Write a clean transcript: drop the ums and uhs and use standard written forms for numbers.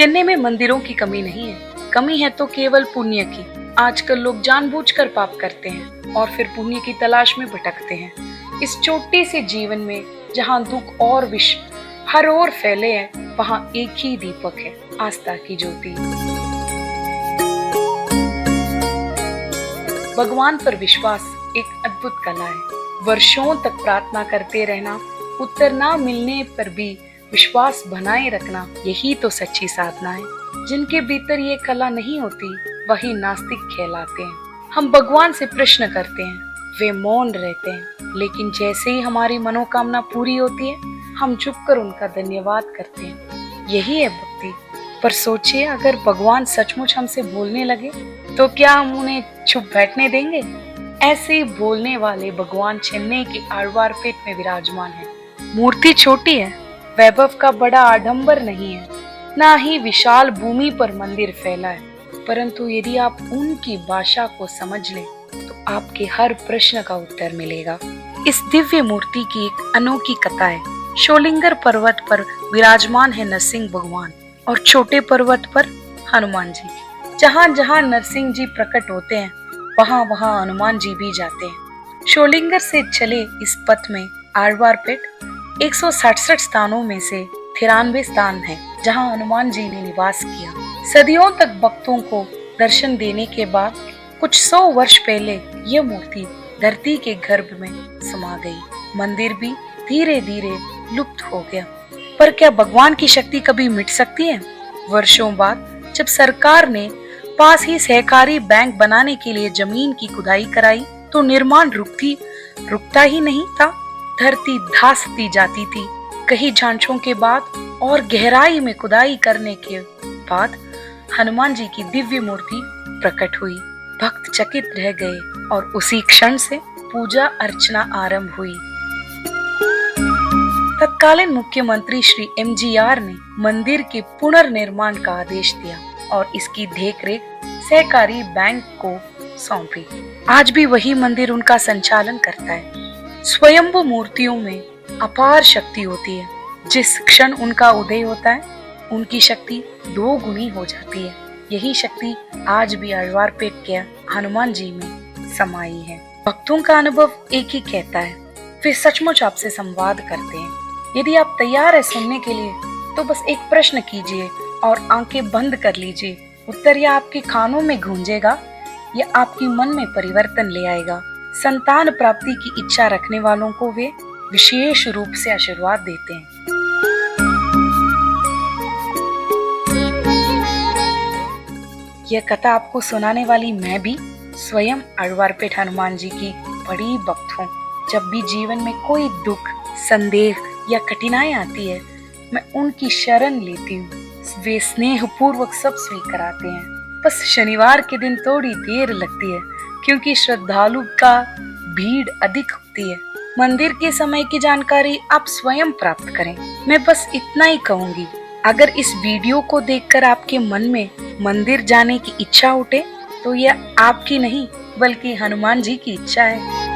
चेन्नई में मंदिरों की कमी नहीं है, कमी है तो केवल पुण्य की। आजकल लोग जानबूझकर पाप करते हैं और फिर पुण्य की तलाश में भटकते हैं। इस छोटे से जीवन में जहाँ दुख और विष हर ओर फैले हैं, वहाँ एक ही दीपक है, आस्था की ज्योति। भगवान पर विश्वास एक अद्भुत कला है। वर्षों तक प्रार्थना करते रहना, उत्तर ना मिलने पर भी विश्वास बनाए रखना, यही तो सच्ची साधना है। जिनके भीतर ये कला नहीं होती वही नास्तिक कहलाते हैं। हम भगवान से प्रश्न करते हैं, वे मौन रहते हैं, लेकिन जैसे ही हमारी मनोकामना पूरी होती है हम झुककर उनका धन्यवाद करते हैं। यही है भक्ति। पर सोचिए, अगर भगवान सचमुच हमसे बोलने लगे तो क्या हम उन्हें चुप बैठने देंगे? ऐसे ही बोलने वाले भगवान चेन्नई के आழ்वारपेट में विराजमान है। मूर्ति छोटी है, वैभव का बड़ा आडंबर नहीं है, ना ही विशाल भूमि पर मंदिर फैला है, परंतु यदि आप उनकी भाषा को समझ लें तो आपके हर प्रश्न का उत्तर मिलेगा। इस दिव्य मूर्ति की एक अनोखी कथा है। शोलिंगर पर्वत पर विराजमान है नरसिंह भगवान और छोटे पर्वत पर हनुमान जी। जहाँ जहाँ नरसिंह जी प्रकट होते हैं वहाँ वहाँ हनुमान जी भी जाते हैं। शोलिंगर से चले इस पथ में आழ்वारपेट 167 स्थानों में से 93 स्थान है जहाँ हनुमान जी ने निवास किया। सदियों तक भक्तों को दर्शन देने के बाद कुछ 100 वर्ष पहले यह मूर्ति धरती के गर्भ में समा गई। मंदिर भी धीरे धीरे लुप्त हो गया। पर क्या भगवान की शक्ति कभी मिट सकती है? वर्षों बाद जब सरकार ने पास ही सहकारी बैंक बनाने के लिए जमीन की खुदाई कराई तो निर्माण रुकता ही नहीं था। धरती धंसती जाती थी। कई जांचों के बाद और गहराई में खुदाई करने के बाद हनुमान जी की दिव्य मूर्ति प्रकट हुई। भक्त चकित रह गए और उसी क्षण से पूजा अर्चना आरंभ हुई। तत्कालीन मुख्यमंत्री श्री MGR ने मंदिर के पुनर्निर्माण का आदेश दिया और इसकी देखरेख सहकारी बैंक को सौंपी। आज भी वही मंदिर उनका संचालन करता है। स्वयंभू मूर्तियों में अपार शक्ति होती है। जिस क्षण उनका उदय होता है उनकी शक्ति 2 गुनी हो जाती है। यही शक्ति आज भी आழ்वारपेट के हनुमान जी में समाई है। भक्तों का अनुभव एक ही कहता है, वे सचमुच आपसे संवाद करते हैं। यदि आप तैयार है सुनने के लिए तो बस एक प्रश्न कीजिए और आंखें बंद कर लीजिए। उत्तर या आपके कानों में गूंजेगा या आपके मन में परिवर्तन ले आएगा। संतान प्राप्ति की इच्छा रखने वालों को वे विशेष रूप से आशीर्वाद देते हैं। यह कथा आपको सुनाने वाली मैं भी स्वयं आழ்वारपेट हनुमान जी की बड़ी भक्त हूँ। जब भी जीवन में कोई दुख, संदेह या कठिनाई आती है मैं उनकी शरण लेती हूँ। वे स्नेह पूर्वक सब स्वीकाराते हैं। बस शनिवार के दिन थोड़ी देर लगती है क्योंकि श्रद्धालु का भीड़ अधिक होती है। मंदिर के समय की जानकारी आप स्वयं प्राप्त करें। मैं बस इतना ही कहूंगी, अगर इस वीडियो को देखकर आपके मन में मंदिर जाने की इच्छा उठे तो यह आपकी नहीं बल्कि हनुमान जी की इच्छा है।